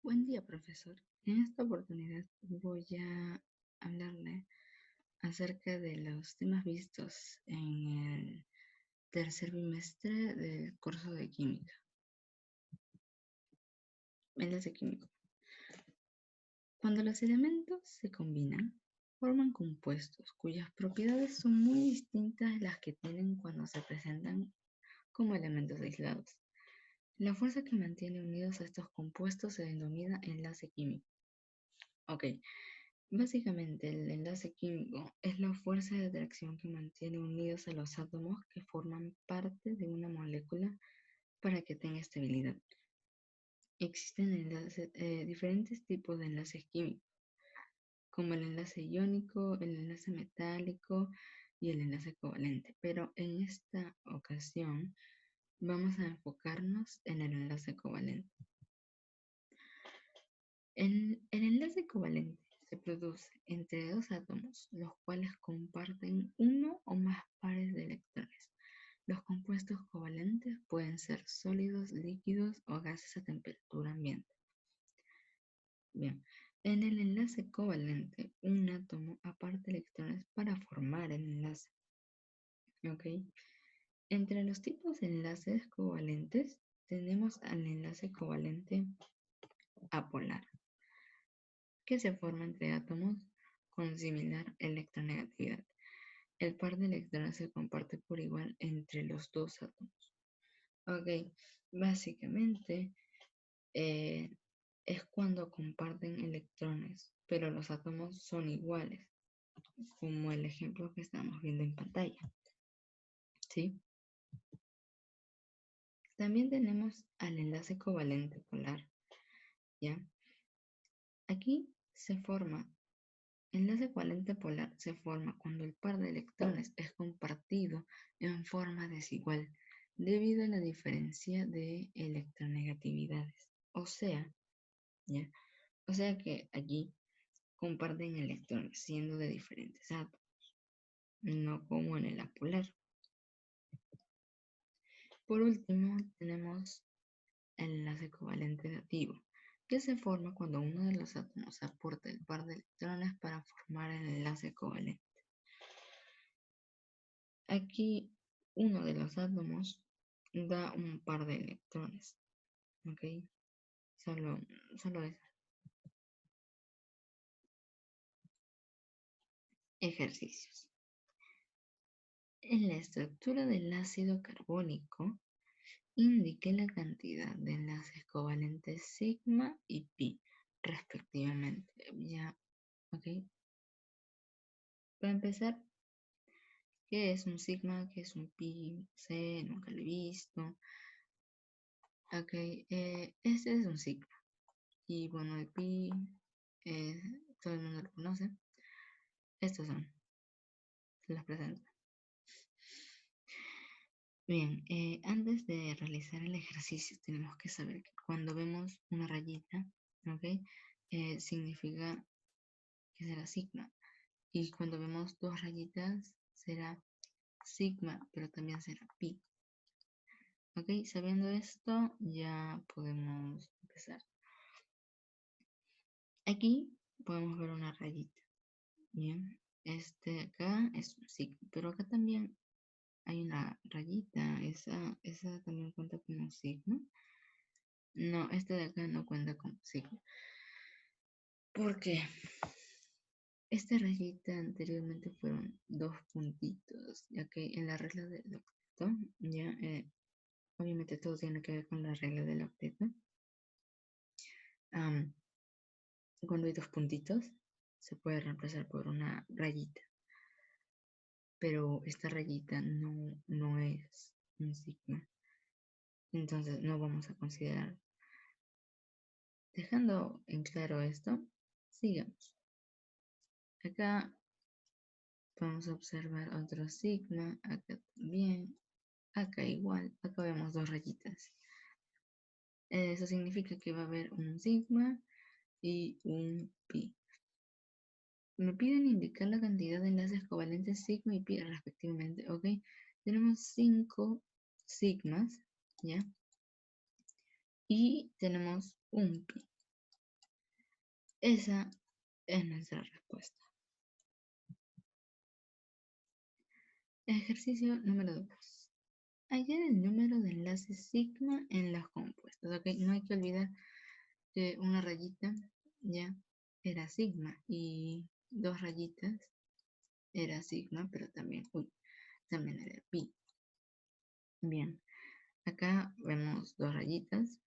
Buen día, profesor. En esta oportunidad voy a hablarle acerca de los temas vistos en el tercer bimestre del curso de química. Enlace químico. Cuando los elementos se combinan, forman compuestos cuyas propiedades son muy distintas a las que tienen cuando se presentan como elementos aislados. La fuerza que mantiene unidos a estos compuestos se denomina enlace químico. Ok. Básicamente, el enlace químico es la fuerza de atracción que mantiene unidos a los átomos que forman parte de una molécula para que tenga estabilidad. Existen diferentes tipos de enlaces químicos, como el enlace iónico, el enlace metálico y el enlace covalente. Pero en esta ocasión vamos a enfocarnos en el enlace covalente. El enlace covalente se produce entre dos átomos, los cuales comparten uno o más pares de electrones. Los compuestos covalentes pueden ser sólidos, líquidos o gases a temperatura ambiente. Bien, en el enlace covalente, un átomo aparta electrones para formar el enlace. ¿Ok? Entre los tipos de enlaces covalentes tenemos al enlace covalente apolar, que se forma entre átomos con similar electronegatividad. El par de electrones se comparte por igual entre los dos átomos. Ok, básicamente es cuando comparten electrones, pero los átomos son iguales, como el ejemplo que estamos viendo en pantalla. ¿Sí? También tenemos al enlace covalente polar. ¿Ya? Aquí se forma. El enlace covalente polar se forma cuando el par de electrones es compartido en forma desigual debido a la diferencia de electronegatividades. ¿Ya? O sea que aquí comparten electrones siendo de diferentes átomos, no como en el apolar. Por último, tenemos el enlace covalente dativo, que se forma cuando uno de los átomos aporta el par de electrones para formar el enlace covalente. Aquí uno de los átomos da un par de electrones, ¿ok? Solo eso. Ejercicios. En la estructura del ácido carbónico, indique la cantidad de enlaces covalentes sigma y pi, respectivamente. Ya, ¿ok? Para empezar, ¿qué es un sigma? ¿Qué es un pi? No sé, nunca lo he visto. Ok, este es un sigma. Y bueno, el pi, eh, todo el mundo lo conoce. Estos son, se los presento. Bien, antes de realizar el ejercicio tenemos que saber que cuando vemos una rayita, ¿ok? Significa que será sigma. Y cuando vemos dos rayitas será sigma, pero también será pi. ¿Ok? Sabiendo esto ya podemos empezar. Aquí podemos ver una rayita. Bien, este acá es un sigma, pero acá también hay una rayita. Esa también cuenta como sigma. No, este de acá no cuenta como sigma. ¿Por qué? Esta rayita anteriormente fueron dos puntitos, ya que en la regla del octeto, ya obviamente todo tiene que ver con la regla del octeto. Cuando hay dos puntitos, se puede reemplazar por una rayita, pero esta rayita no es un sigma, entonces no vamos a considerar. Dejando en claro esto, sigamos. Acá vamos a observar otro sigma, acá también, acá igual, acá vemos dos rayitas. Eso significa que va a haber un sigma y un pi. Me piden indicar la cantidad de enlaces covalentes sigma y pi respectivamente, ¿ok? Tenemos 5 sigmas, ¿ya? Y tenemos un pi. Esa es nuestra respuesta. Ejercicio número 2. Hallar el número de enlaces sigma en los compuestos. ¿Ok? No hay que olvidar que una rayita ya era sigma y dos rayitas era sigma, pero también era pi. Bien, acá vemos dos rayitas.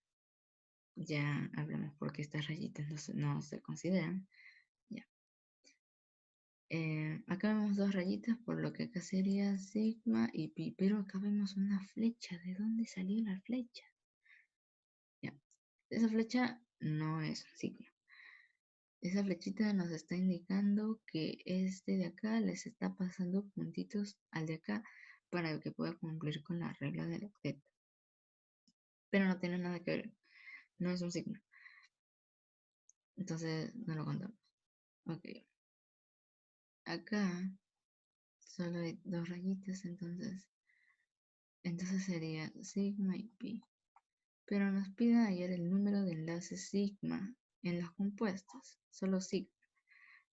Ya hablamos por qué estas rayitas no se consideran. Ya. Acá vemos dos rayitas, por lo que acá sería sigma y pi, pero acá vemos una flecha. ¿De dónde salió la flecha? Ya. Esa flecha no es un sigma. Esa flechita nos está indicando que este de acá les está pasando puntitos al de acá para que pueda cumplir con la regla del octeto. Pero no tiene nada que ver. No es un sigma. Entonces no lo contamos. Ok. Acá solo hay dos rayitas, entonces sería sigma y pi. Pero nos pide hallar el número de enlaces sigma en los compuestos. Solo sigma.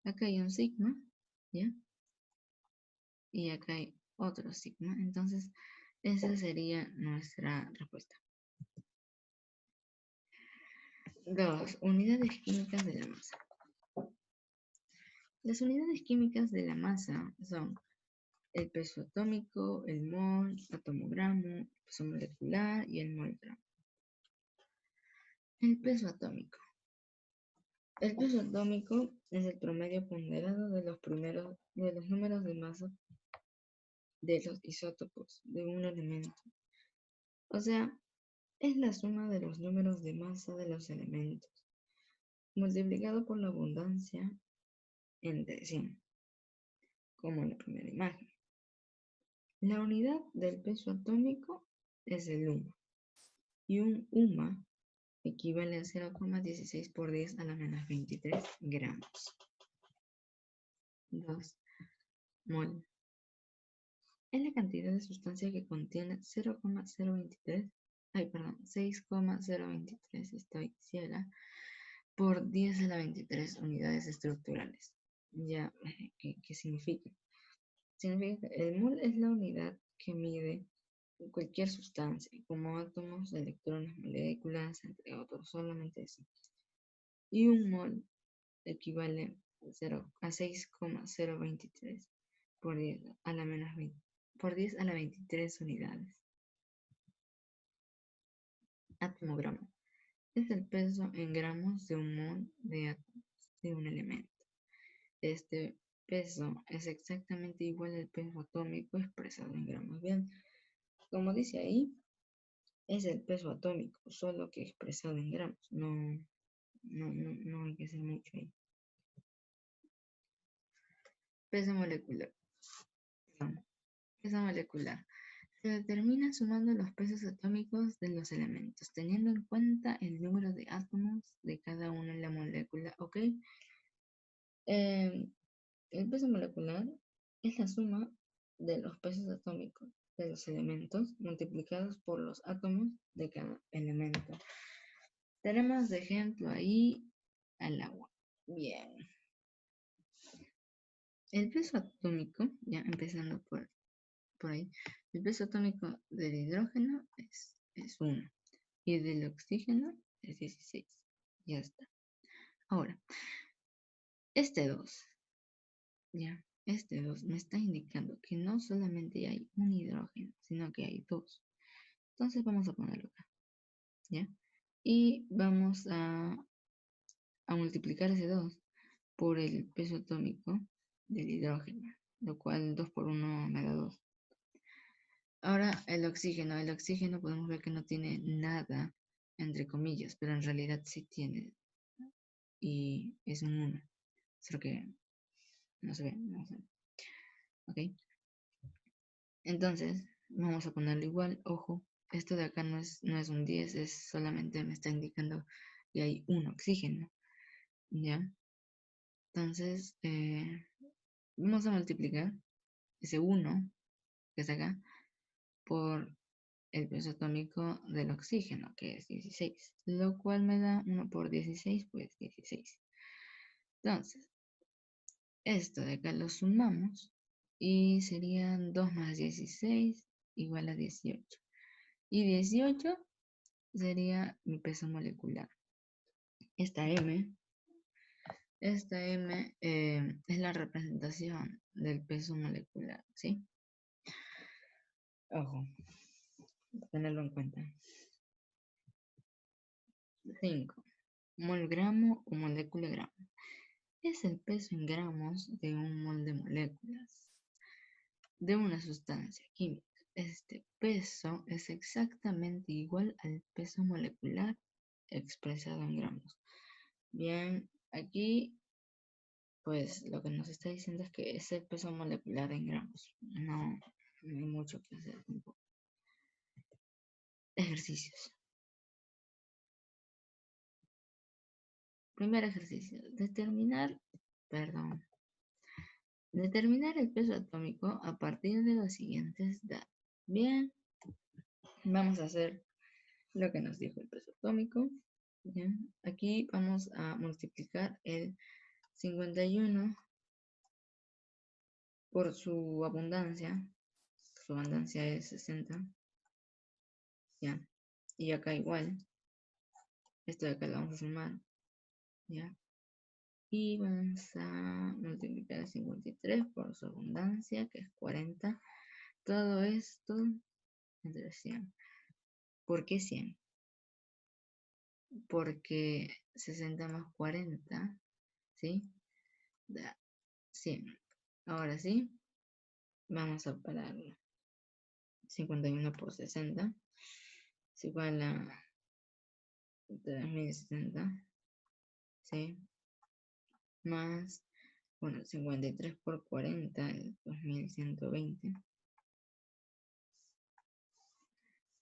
Acá hay un sigma, ¿ya? Y acá hay otro sigma. Entonces, esa sería nuestra respuesta. 2. Unidades químicas de la masa. Las unidades químicas de la masa son el peso atómico, el mol, atomogramo, el peso molecular y el molgramo. El peso atómico. El peso atómico es el promedio ponderado de los números de masa de los isótopos de un elemento. O sea, es la suma de los números de masa de los elementos multiplicado por la abundancia entre 100, como en la primera imagen. La unidad del peso atómico es el UMA, y un UMA equivale a 0,16 por 10 a la menos 23 gramos. 2. Mol. Es la cantidad de sustancia que contiene 6,023, estoy ciega, por 10 a la 23 unidades estructurales. Ya, ¿qué significa? Significa que el mol es la unidad que mide cualquier sustancia, como átomos, electrones, moléculas, entre otros, solamente eso. Y un mol equivale a 6,023 por 10 a la menos 20, por 10 a la 23 unidades. Atomogramo. Es el peso en gramos de un mol de átomos de un elemento. Este peso es exactamente igual al peso atómico expresado en gramos. Bien, como dice ahí, es el peso atómico, solo que expresado en gramos. No hay que hacer mucho ahí. Peso molecular. Peso molecular. Se determina sumando los pesos atómicos de los elementos, teniendo en cuenta el número de átomos de cada uno en la molécula. ¿Ok? El peso molecular es la suma de los pesos atómicos de los elementos multiplicados por los átomos de cada elemento. Tenemos de ejemplo ahí al agua. Bien. El peso atómico, ya empezando por ahí, el peso atómico del hidrógeno es 1 y del oxígeno es 16. Ya está. Ahora, este 2, ya, este 2 me está indicando que no solamente hay un hidrógeno, sino que hay dos. Entonces vamos a ponerlo acá, ¿ya? Y vamos a multiplicar ese 2 por el peso atómico del hidrógeno, lo cual 2 por 1 me da 2. Ahora el oxígeno podemos ver que no tiene nada, entre comillas, pero en realidad sí tiene, y es un 1, solo que no se ve, no se ve. ¿Ok? Entonces, vamos a ponerlo igual, ojo, esto de acá no es un 10, es solamente me está indicando que hay un oxígeno, ¿ya? Entonces, vamos a multiplicar ese 1 que está acá por el peso atómico del oxígeno, que es 16, lo cual me da 1 por 16, pues 16. Entonces, esto de acá lo sumamos y serían 2 más 16 igual a 18. Y 18 sería mi peso molecular. Esta M es la representación del peso molecular, ¿sí? Ojo, tenerlo en cuenta. 5. Mol gramo o molécula gramo. Es el peso en gramos de un mol de moléculas de una sustancia química. Este peso es exactamente igual al peso molecular expresado en gramos. Bien, aquí pues lo que nos está diciendo es que es el peso molecular en gramos. No hay mucho que hacer tampoco. Ejercicios. Primer ejercicio. Determinar el peso atómico a partir de los siguientes datos. Bien, vamos a hacer lo que nos dijo el peso atómico. Bien, aquí vamos a multiplicar el 51 por su abundancia. Su abundancia es 60. Ya. Y acá igual. Esto de acá lo vamos a sumar. Ya. Y vamos a multiplicar el 53 por su abundancia, que es 40. Todo esto entre 100. ¿Por qué 100? Porque 60 más 40, ¿sí? Da 100. Ahora sí, vamos a pararlo. 51 por 60 es igual a 3060, ¿sí? Más, bueno, 53 por 40 es 2120.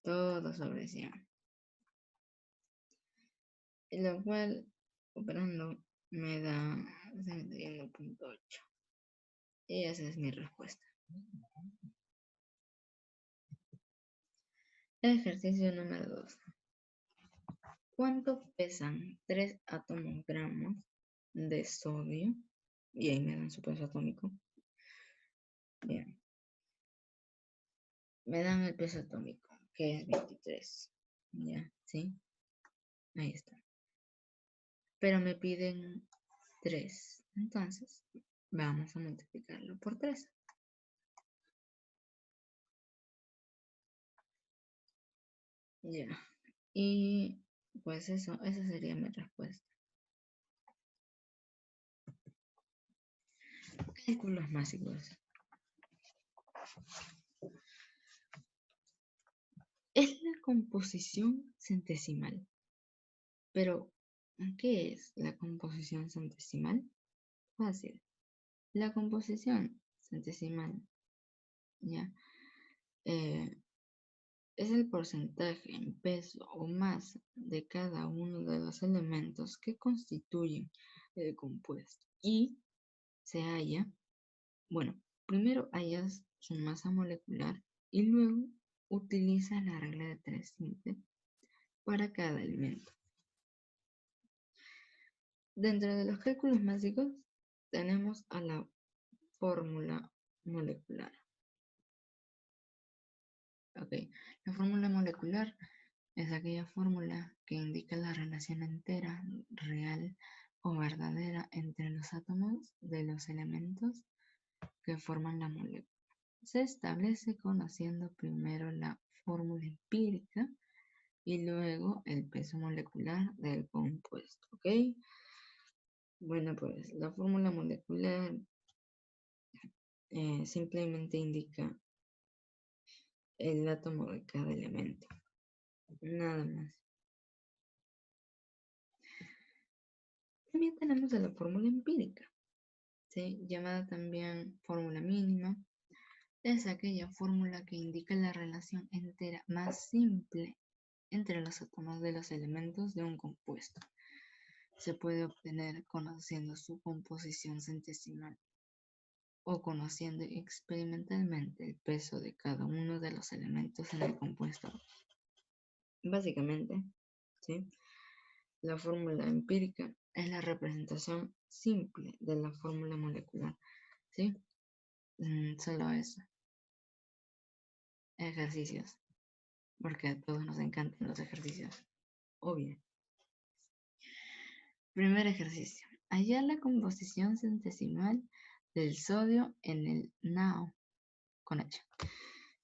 Todo sobre 100. Lo cual, operando, me da 71.8. Y esa es mi respuesta. Ejercicio número 2. ¿Cuánto pesan 3 átomos gramos de sodio? Y ahí me dan su peso atómico. Bien. Me dan el peso atómico, que es 23. Ya, ¿sí? Ahí está. Pero me piden 3. Entonces, vamos a multiplicarlo por 3. Ya. Y pues esa sería mi respuesta. Cálculos básicos. Es la composición centesimal. Pero, ¿qué es la composición centesimal? Fácil. La composición centesimal, ¿ya? Es el porcentaje en peso o masa de cada uno de los elementos que constituyen el compuesto. Y se halla, bueno, primero hallas su masa molecular y luego utiliza la regla de 3 simple para cada elemento. Dentro de los cálculos básicos tenemos a la fórmula molecular. Ok, la fórmula molecular es aquella fórmula que indica la relación entera, real o verdadera entre los átomos de los elementos que forman la molécula. Se establece conociendo primero la fórmula empírica y luego el peso molecular del compuesto, ¿ok? Bueno, pues la fórmula molecular simplemente indica el átomo de cada elemento, nada más. También tenemos la fórmula empírica, ¿sí? Llamada también fórmula mínima. Es aquella fórmula que indica la relación entera más simple entre los átomos de los elementos de un compuesto. Se puede obtener conociendo su composición centesimal o conociendo experimentalmente el peso de cada uno de los elementos en el compuesto. Básicamente, ¿sí? La fórmula empírica es la representación simple de la fórmula molecular, ¿sí? Solo eso. Ejercicios, porque a todos nos encantan los ejercicios, obvio. Primer ejercicio. Hallar la composición centesimal del sodio en el NaO, con H.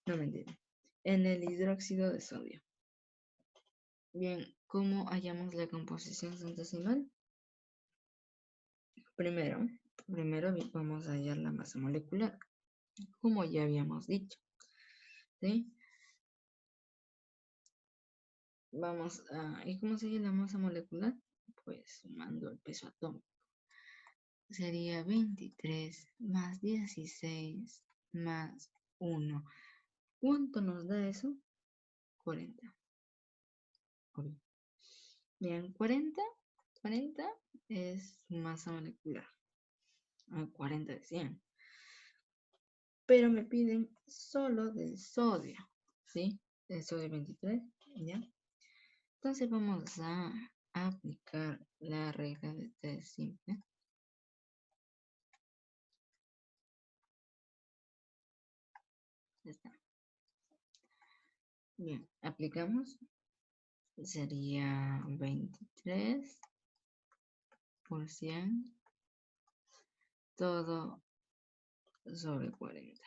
No mentira. En el hidróxido de sodio. Bien, ¿cómo hallamos la composición centesimal? Primero vamos a hallar la masa molecular, como ya habíamos dicho, ¿sí? ¿Y cómo se halla la masa molecular? Pues sumando el peso atómico. Sería 23 más 16 más 1. ¿Cuánto nos da eso? 40. Bien, 40 es su masa molecular. 40 de 100. Pero me piden solo del sodio, ¿sí? El sodio 23, ¿ya? Entonces vamos a aplicar la regla de 3 simple. Ya está. Bien, aplicamos. Sería 23 por 100 todo sobre 40.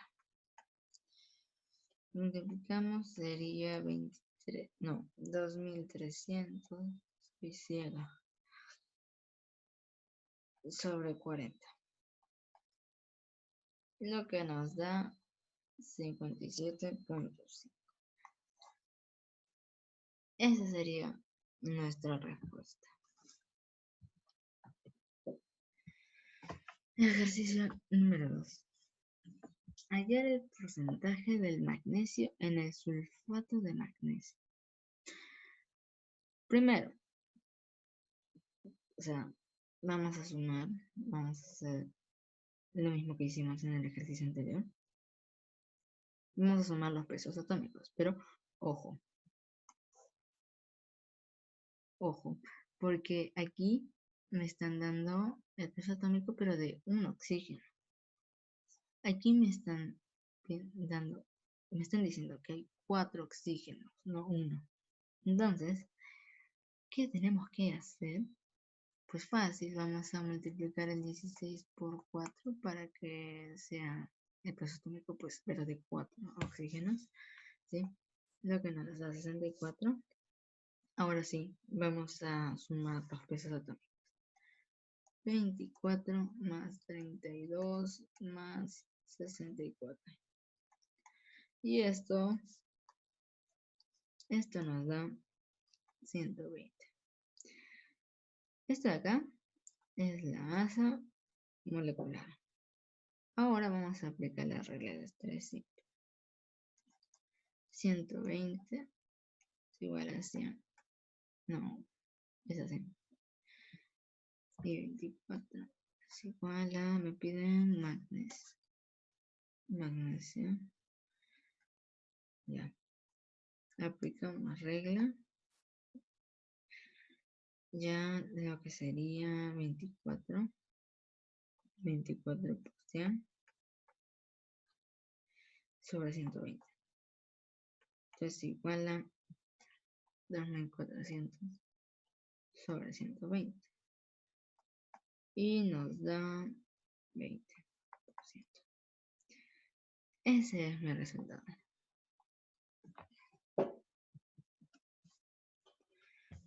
Multiplicamos, sería 23, no, 2300, soy ciega, sobre 40. Lo que nos da 57.5. Esa sería nuestra respuesta. Ejercicio número 2. Hallar el porcentaje del magnesio en el sulfato de magnesio. Primero, vamos a sumar, vamos a hacer lo mismo que hicimos en el ejercicio anterior. Vamos a sumar los pesos atómicos, pero ojo, porque aquí me están dando el peso atómico, pero de un oxígeno. Aquí me están diciendo que hay 4 oxígenos, no 1. Entonces, ¿qué tenemos que hacer? Pues fácil, vamos a multiplicar el 16 por 4 para que sea el peso atómico, pues, pero de 4 oxígenos, ¿sí? Lo que nos da 64. Ahora sí, vamos a sumar los pesos atómicos. 24 más 32 más 64. Y esto nos da 120. Esto de acá es la masa molecular. Ahora vamos a aplicar la regla de 3 simple. 120 es igual a 100. No, es así. Y 24 es igual a, me piden magnesio. Magnesio. Ya. Aplicamos regla. Ya lo que sería 24 por 100 sobre 120. Entonces igual a 2400 sobre 120. Y nos da 20%. Ese es mi resultado.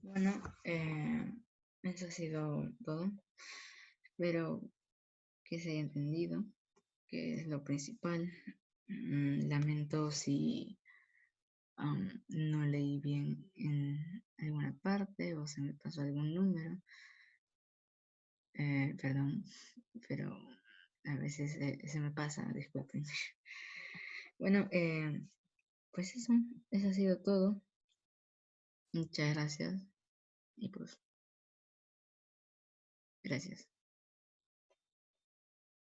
Bueno, eso ha sido todo. Espero que se haya entendido, que es lo principal. Lamento si no leí bien en alguna parte o se me pasó algún número. Perdón, pero a veces se me pasa, disculpen. Bueno, pues eso ha sido todo. Muchas gracias y pues, gracias.